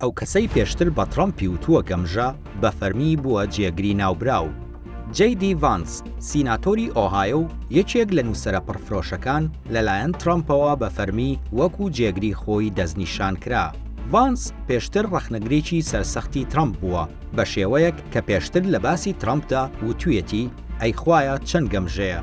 ئەو کەسەی پێشتر بە ترامپی وتووە گەمژە بە فەرمی بووە جێگری ناوبراو. جەی دی ڤانس، سیناتۆری ئۆهایۆ، یەکێک لە نووسەرە پڕفرۆشەکان لەلایەن ترامپەوە بە فەرمی وەکو جێگری خۆی دەستنیشان کرا. ڤانس پێشتر ڕەخنەگرێکی سەرسەختی ترامپ بووە، بە شێوەیەک کە پێشتر لە باسی ترامپدا وتوویەتی ئەی خوایە چەند گەمژەیە.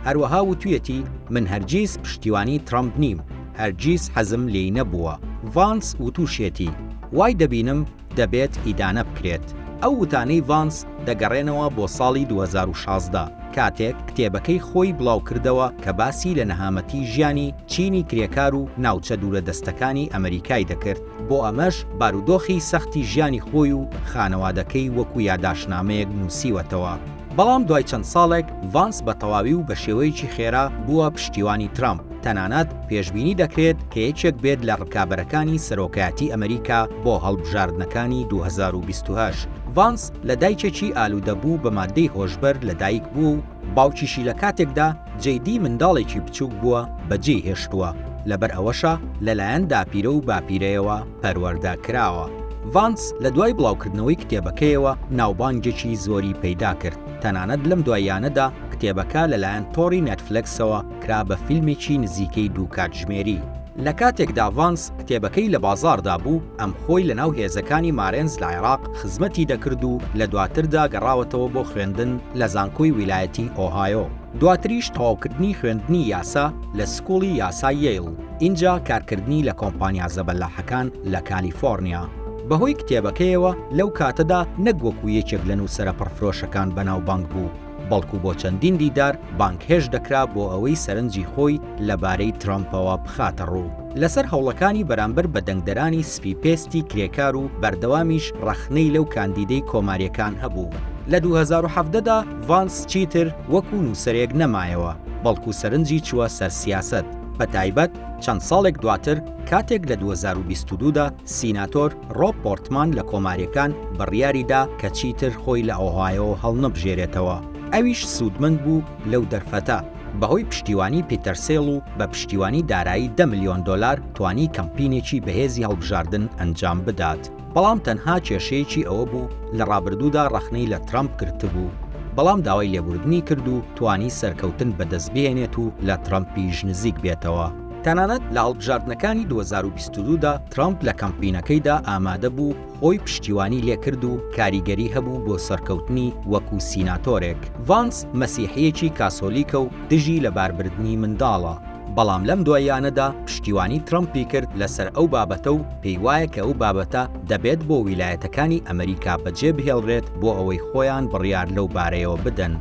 هەروەها وتوویەتی من هەرگیز پشتیوانی ترامپ نیم، هەرگیز حەزم لێی نەبووە. ڤانس وتوشێتی وای دەبینم دەبێت ئیدانە بکرێت. ئەو وتانەی ڤانس دەگەڕێنەوە بۆ ساڵی 2016 کاتێک کتێبەکەی خۆی بڵاو کردەوە کە باسی لە نەهامەتی ژیانی چینی کرێکار و ناوچە دوورەدەستەکانی ئەمریکای دەکرد. بۆ ئەمەش بارودۆخی سەختی ژیانی خۆی و خانەوادەکەی وەکو یاداشنامەیەک نووسیوەتەوە. بەڵام دوای چەند ساڵێک ڤانس بە تەواوی و بە شێوەیەکی خێرا بووە پشتیوانی ترامپ. تەنانەت پێشبینی دەکرێت کە یەکێک بێت لە ڕکابەرەکانی سەرۆکایەتی ئەمریکا بۆ هەڵبژاردنەکانی 2028. ڤانس لە دایکێکی ئالوودەبوو بە مادەی هۆشبەر لەدایک بوو و باوکیشی لە کاتێکدا جەیدی منداڵێکی بچووک بووە بەجێی هێشتووە، لەبەر ئەوەشە لەلایەن داپیرە و باپیرەیەوە پەروەردە کراوە. ڤانس لە دوای بڵاوکردنەوەی کتێبەکەیەوە ناوبانگێکی زۆری پەیدا کرد. تەنانەت لەم دواییانەدا کتێبەکە لەلایەن تۆڕی نێتفلێکسەوە کرا بە فیلمێکی نزیکەی 2 کاتژمێری. لە کاتێکدا ڤانس کتێبەکەی لە بازاڕدا بوو، ئەم خۆی لە ناو هێزەکانی مارێنز لە عێراق خزمەتی دەکرد و لە دواتردا گەڕاوەتەوە بۆ خوێندن لە زانکۆی ویلایەتی ئۆهایۆ. دواتریش تەواوکردنی خوێندنی یاسا لە سکوڵی یاسای ییل، اینجا کارکردنی لە کۆمپانیا زەبەلاحەکان لە کالیفۆرنیا. بەهۆی کتێبەکەیەوە لەو کاتەدا نەکوەکو یەکێک لە نووسەرە پڕفرۆشەکان بەناوبانگ بوو، بەڵکو بۆ چەندین دیدار بانکهێش دەکرا بۆ ئەوەی سەرنجی خۆی لەبارەی ترامپەوە بخاتە ڕوو. لەسەر هەوڵەکانی بەرامبەر بە دەنگدەرانی سپی پێستی کرێکار و بەردەوامیش ڕەخنەی لەو کاندیدەی کۆماریەکان هەبوو. لە 2017دا ڤانس چیتر وەکو نووسەرێک نەمایەوە، بەڵکو سەرنجی چووە سەر سیاسەت. بە تایبەت چەند ساڵێک دواتر کاتێک لە 2022دا سیناتۆر ڕۆب پۆرتمان لە کۆماریەکان بڕیاریدا کە چیتر خۆی لە ئۆهایۆ هەڵنەبژێرێتەوە. ئەویش سوودمەند بوو لەو دەرفەتە. بەهۆی پشتیوانی پیتەر سێڵ و بە پشتیوانی دارایی 10 ملیۆن دۆلار توانی کەمپینێکی بەهێزی هەڵبژاردن ئەنجام بدات. بەڵام تەنها کێشەیەکی ئەوە بوو لە ڕابردوودا ڕەخنەی لە ترامپ گرتبوو. بەڵام داوای لێبوردنی کرد و توانی سەرکەوتن بەدەست بێنێت و لە ترامپیش نزیک بێتەوە. تەنانەت لە هەڵبژاردنەکانی 2022دا ترامپ لە کەمپینەکەیدا ئامادە بوو خۆی پشتیوانی لێکرد و کاریگەری هەبوو بۆ سەرکەوتنی وەکو سیناتۆرێک. ڤانس مەسیحەیەکی کاسۆلیکە و دژی لە باربردنی منداڵە. بەڵام لەم دواییانەدا پشتیوانی ترامپی کرد لەسەر ئەو بابەتە و پێی وایە کە ئەو بابەتە دەبێت بۆ ویلایەتەکانی ئەمریکا بەجێ بهێڵرێت بۆ ئەوەی خۆیان بڕیار لەو بارەیەوە بدەن.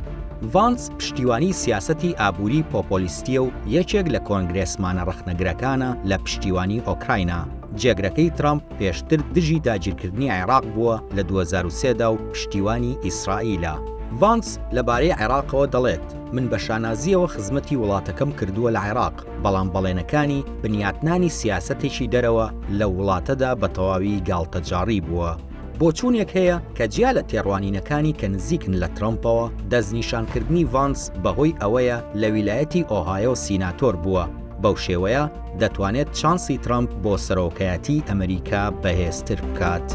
ڤانس پشتیوانی سیاسەتی ئابووری پۆپۆلیستیە و یەکێک لە کۆنگرێسمانە ڕەخنەگرەکانە لە پشتیوانی ئۆکراینە. جێگرەکەی ترامپ پێشتر دژی داگیرکردنی عێراق بووە لە 2023دا و پشتیوانی ئیسرائیلە. ڤانس لەبارەی عێراقەوە دەڵێت من بە شانازیەوە خزمەتی وڵاتەکەم کردووە لە عێراق، بەڵام بەڵێنەکانی بنیاتنانی سیاسەتێکی دەرەوە لە وڵاتەدا بە تەواوی گاڵتەجاری بووە. بۆچوونێک هەیە کە جیا لە تێڕوانینەکانی کە نزیکن لە ترامپەوە دەستنیشانکردنی ڤانس بەهۆی ئەوەیە لە ویلایەتی ئۆهایۆ سیناتۆر بووە. بەو شێوەیە دەتوانێت چانسی ترامپ بۆ سەرۆکایەتی ئەمریکا بەهێزتر بکات.